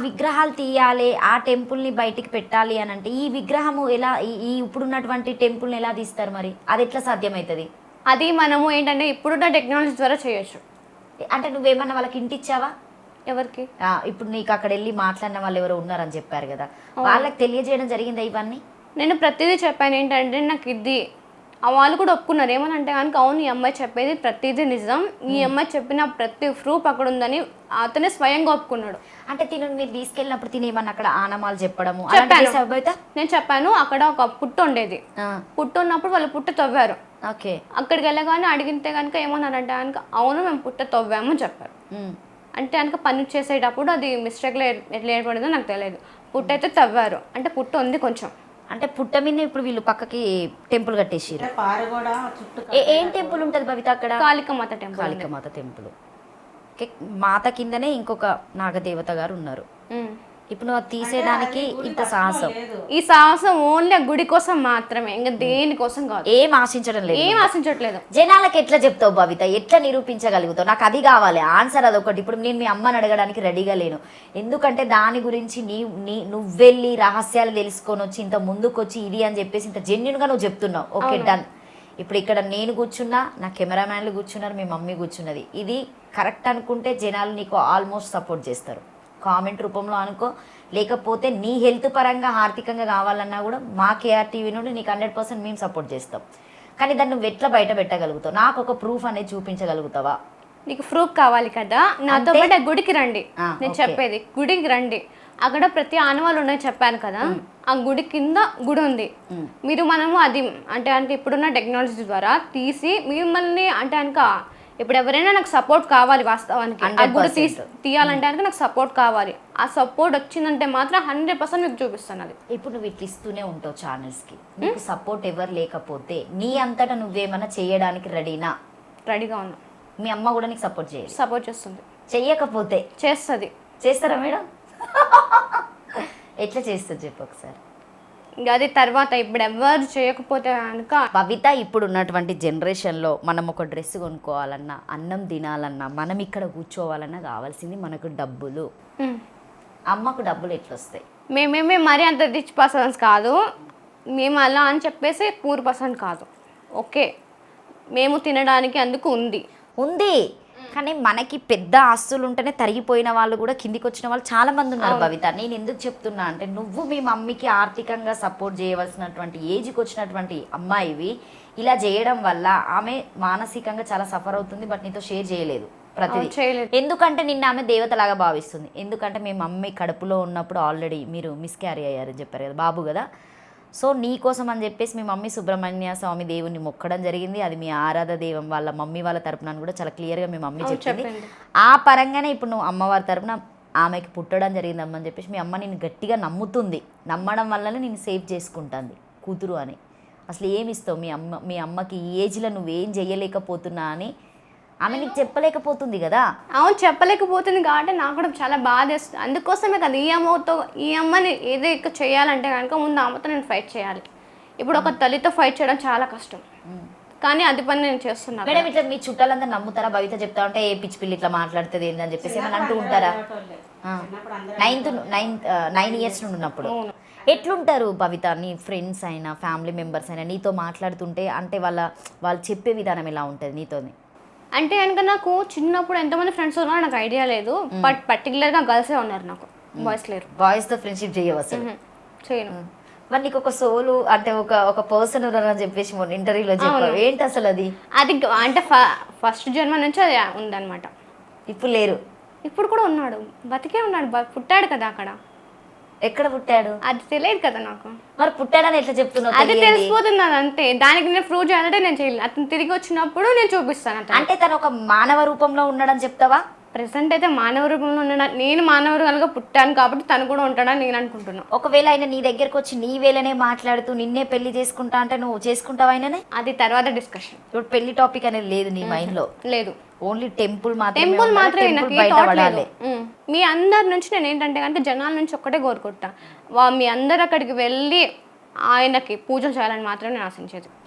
విగ్రహాలు తీయాలి, ఆ టెంపుల్ని బయటికి పెట్టాలి అని అంటే ఈ విగ్రహము ఎలా ఈ ఇప్పుడున్నటువంటి టెంపుల్ని ఎలా తీస్తారు మరి? అది ఎట్లా సాధ్యమవుతుంది? అది మనము ఏంటంటే ఇప్పుడున్న టెక్నాలజీ ద్వారా చేయొచ్చు. అంటే నువ్వేమన్నా వాళ్ళకి ఇంటిచ్చావా? ఎవరికి? ఇప్పుడు నీకు అక్కడ వెళ్ళి మాట్లాడిన వాళ్ళు ఎవరో ఉన్నారని చెప్పారు కదా, వాళ్ళకి తెలియజేయడం జరిగిందా ఇవన్నీ? నేను ప్రతిదీ చెప్పాను. ఏంటంటే నాకు ఇది వాళ్ళు కూడా ఒప్పుకున్నారు. ఏమనంటే కనుక అవును ఈ అమ్మాయి చెప్పేది ప్రతిదీ నిజం, ఈ అమ్మాయి చెప్పిన ప్రతి ప్రూఫ్ అక్కడ ఉందని అతనే స్వయంగా ఒప్పుకున్నాడు. అంటే మీరు తీసుకెళ్ళినప్పుడు తినేమన్నా అక్కడ ఆనమాలు చెప్పడము నేను చెప్పాను. అక్కడ ఒక పుట్టు ఉండేది, పుట్టు ఉన్నప్పుడు వాళ్ళు పుట్ట తవ్వారు. ఓకే. అక్కడికి వెళ్ళగానే అడిగితే కనుక ఏమన్నారంటే కనుక అవును మేము పుట్ట తవ్వాము అని చెప్పారు. అంటే కనుక పని చేసేటప్పుడు అది మిస్టేక్లో ఎట్లా ఏర్పడిందో నాకు తెలియదు. పుట్ట అయితే తవ్వారు అంటే పుట్ట ఉంది కొంచెం. అంటే పుట్ట మీద ఇప్పుడు వీళ్ళు పక్కకి టెంపుల్ కట్టేసారు. ఏం టెంపుల్ ఉంటుంది భవిత అక్కడ? కాళికామాత టెంపుల్. కాళికామాత టెంపుల్. మాత కిందనే ఇంకొక నాగదేవత గారు ఉన్నారు. ఇప్పుడు నువ్వు తీసేయడానికి ఇంత సాహసం? ఈ సాహసం ఓన్లీ గుడి కోసం మాత్రమే, ఇంకా దేనికోసం కాదు. ఏం ఆశించట్లేదు. జనాలకు ఎట్లా చెప్తావు భవిత? ఎట్లా నిరూపించగలుగుతావు? నాకు అది కావాలి ఆన్సర్, అదొకటి. ఇప్పుడు నేను మీ అమ్మని అడగడానికి రెడీగా లేను, ఎందుకంటే దాని గురించి నువ్వెళ్ళి రహస్యాలు తెలుసుకొని వచ్చి ఇంత ముందుకు వచ్చి ఇది అని చెప్పేసి ఇంత జెన్యున్గా నువ్వు చెప్తున్నావు. Okay done. ఇప్పుడు ఇక్కడ నేను కూర్చున్నా, నా కెమెరామ్యాన్లు కూర్చున్నారు, మీ మమ్మీ కూర్చున్నది. ఇది కరెక్ట్ అనుకుంటే జనాలు నీకు ఆల్మోస్ట్ సపోర్ట్ చేస్తారు, కామెంట్ రూపంలో అనుకో, లేకపోతే నీ హెల్త్ పరంగా ఆర్థికంగా కావాలన్నా కూడా మా కేఆర్ టీవీ నుండి నీకు 100% మేము సపోర్ట్ చేస్తాం. కానీ దాన్ని నువ్వు ఎట్లా బయట పెట్టగలుగుతావు? నాకు ఒక ప్రూఫ్ అనేది చూపించగలుగుతావా? నీకు ప్రూఫ్ కావాలి కదా, నాతో పాటు గుడికి రండి. నేను చెప్పేది గుడికి రండి, అక్కడ ప్రతి ఆనవాళ్ళు ఉన్నాయి చెప్పాను కదా, ఆ గుడి కింద గుడి ఉంది. మనము అది అంటే కనుక ఇప్పుడున్న టెక్నాలజీ ద్వారా తీసి మిమ్మల్ని అంటే కనుక ఇప్పుడు ఎవరైనా నాకు సపోర్ట్ కావాలి, వాస్తవానికి ఆ గుడి తీయాలంటే కనుక నాకు సపోర్ట్ కావాలి. ఆ సపోర్ట్ వచ్చిందంటే మాత్రం 100% మీకు చూపిస్తాను. అది ఇప్పుడు నువ్వు ఇట్లా ఇస్తూనే ఉంటావు ఛానల్స్కి, నీకు సపోర్ట్ ఎవరు లేకపోతే నీ అంతటా నువ్వేమన్నా చేయడానికి రెడీగా ఉన్నా. మీ అమ్మ కూడా నీకు సపోర్ట్ చేస్తుంది. చెయ్యకపోతే చేస్తారా మేడం? ఎట్లా చేస్తుంది చెప్పు ఒకసారి. అది తర్వాత ఇప్పుడు ఎవరు చేయకపోతే కనుక భవిత ఇప్పుడు ఉన్నటువంటి జనరేషన్లో మనం ఒక డ్రెస్ కొనుక్కోవాలన్నా, అన్నం తినాలన్నా, మనం ఇక్కడ కూర్చోవాలన్నా కావాల్సింది మనకు డబ్బులు. అమ్మకు డబ్బులు ఎట్లా వస్తాయి? మేమేమి మరీ అంత రిచ్ పర్సన్స్ కాదు, మేము అలా అని చెప్పేసి పూర్ పర్సన్ కాదు. ఓకే, మేము తినడానికి అందుకు ఉంది కానీ మనకి పెద్ద ఆస్తులు ఉంటేనే తరిగిపోయిన వాళ్ళు కూడా కిందికి వచ్చిన వాళ్ళు చాలా మంది ఉన్నారు భవిత. నేను ఎందుకు చెప్తున్నా అంటే నువ్వు మీ మమ్మీకి ఆర్థికంగా సపోర్ట్ చేయవలసినటువంటి ఏజ్కి వచ్చినటువంటి అమ్మాయివి ఇలా చేయడం వల్ల ఆమె మానసికంగా చాలా సఫర్ అవుతుంది. బట్ నీతో షేర్ చేయలేదు ప్రతిదీ, ఎందుకంటే నిన్న ఆమె దేవతలాగా భావిస్తుంది. ఎందుకంటే మీ మమ్మీ కడుపులో ఉన్నప్పుడు ఆల్రెడీ మీరు మిస్క్యారీ అయ్యారని చెప్పారు కదా, బాబు కదా. సో నీ కోసం అని చెప్పేసి మీ మమ్మీ సుబ్రహ్మణ్య స్వామి దేవుణ్ణి మొక్కడం జరిగింది. అది మీ ఆరాధ దైవం వాళ్ళ మమ్మీ వాళ్ళ తరపున కూడా చాలా క్లియర్గా మీ మమ్మీ చెప్పింది. ఆ పరంగానే ఇప్పుడు నువ్వు అమ్మవారి తరపున ఆమెకి పుట్టడం జరిగిందమ్మని చెప్పేసి మీ అమ్మ నేను గట్టిగా నమ్ముతుంది. నమ్మడం వల్లనే నేను సేవ్ చేసుకుంటుంది కూతురు అని. అసలు ఏమి ఇస్తావు మీ అమ్మకి ఈ ఏజ్లో నువ్వేం చెయ్యలేకపోతున్నా అని ఆమె నీకు చెప్పలేకపోతుంది కదా. అవును, చెప్పలేకపోతుంది కాబట్టి నాకు కూడా చాలా బాధ వేస్తుంది. అందుకోసమే కదా ఈ అమ్మని ఏదో ఇక్కడ చేయాలంటే కనుక ముందు అమ్మతో నేను ఫైట్ చేయాలి. ఇప్పుడు ఒక తల్లితో ఫైట్ చేయడం చాలా కష్టం, కానీ అది పని నేను చేస్తున్నాను. మేడం ఇట్లా మీ చుట్టాలంతా నమ్ముతారా? భవిత చెప్తా ఉంటే ఏ పిచ్చి పిల్లి ఇట్లా మాట్లాడుతుంది ఏందని చెప్పేసి ఏమైనా అంటూ ఉంటారా? 9 years నుండి ఉన్నప్పుడు ఎట్లుంటారు భవిత? నీ ఫ్రెండ్స్ అయినా ఫ్యామిలీ మెంబర్స్ అయినా నీతో మాట్లాడుతుంటే అంటే వాళ్ళు చెప్పే విధానం ఎలా ఉంటుంది నీతోని? అంటే కనుక నాకు చిన్నప్పుడు ఎంతమంది ఫ్రెండ్స్ ఉన్నారో నాకు ఐడియా లేదు, బట్ పర్టికులర్గా గర్ల్సే ఉన్నారు, నాకు బాయ్స్ లేరు. బాయ్స్తో ఫ్రెండ్షిప్ చేయవసలు? చేయను. మరి నీకు ఒక సోలు అంటే ఒక పర్సన్ ఉన్నారని చెప్పేసి మొన్న ఇంటర్వ్యూలో చెప్పారు, ఏంటి అసలు అది? అది అంటే ఫస్ట్ జన్మ నుంచి అది ఉందన్నమాట. ఇప్పుడు లేరు? ఇప్పుడు కూడా ఉన్నాడు, బతికే ఉన్నాడు, పుట్టాడు కదా అక్కడ. ఎక్కడ పుట్టాడు? అది తెలియదు కదా నాకు. మరి పుట్టాడని ఎట్లా చెప్తున్నావు? అది తెలిసిపోతుంది అంతే. దానికి నేను ప్రూవ్ చేయాలంటే నేను చేయలేదు. అతను తిరిగి వచ్చినప్పుడు నేను చూపిస్తాను. అంటే తను ఒక మానవ రూపంలో ఉన్నాడని చెప్తావా? ప్రెసెంట్ అయితే మానవ రూపంలో ఉన్నాడు. నేను మానవ రూపంగా పుట్టాను కాబట్టి తను కూడా ఉంటాడని నేను అనుకుంటున్నాను. ఒకవేళ ఆయన నీ దగ్గరకు వచ్చి నీ వేళనే మాట్లాడుతూ నిన్నే పెళ్లి చేసుకుంటా అంటే నువ్వు చేసుకుంటావా ఆయననే? అది తర్వాత డిస్కషన్. ఇప్పుడు పెళ్లి టాపిక్ అనేది లేదు నీ మైండ్ లో? లేదు, ఓన్లీ టెంపుల్ మాత్రమే. మీ అందరి నుంచి నేను ఏంటంటే కనుక జనాల నుంచి ఒక్కటే కోరుకుంటా, మీ అందరు అక్కడికి వెళ్ళి ఆయనకి పూజలు చేయాలని మాత్రం నేను ఆశించేది.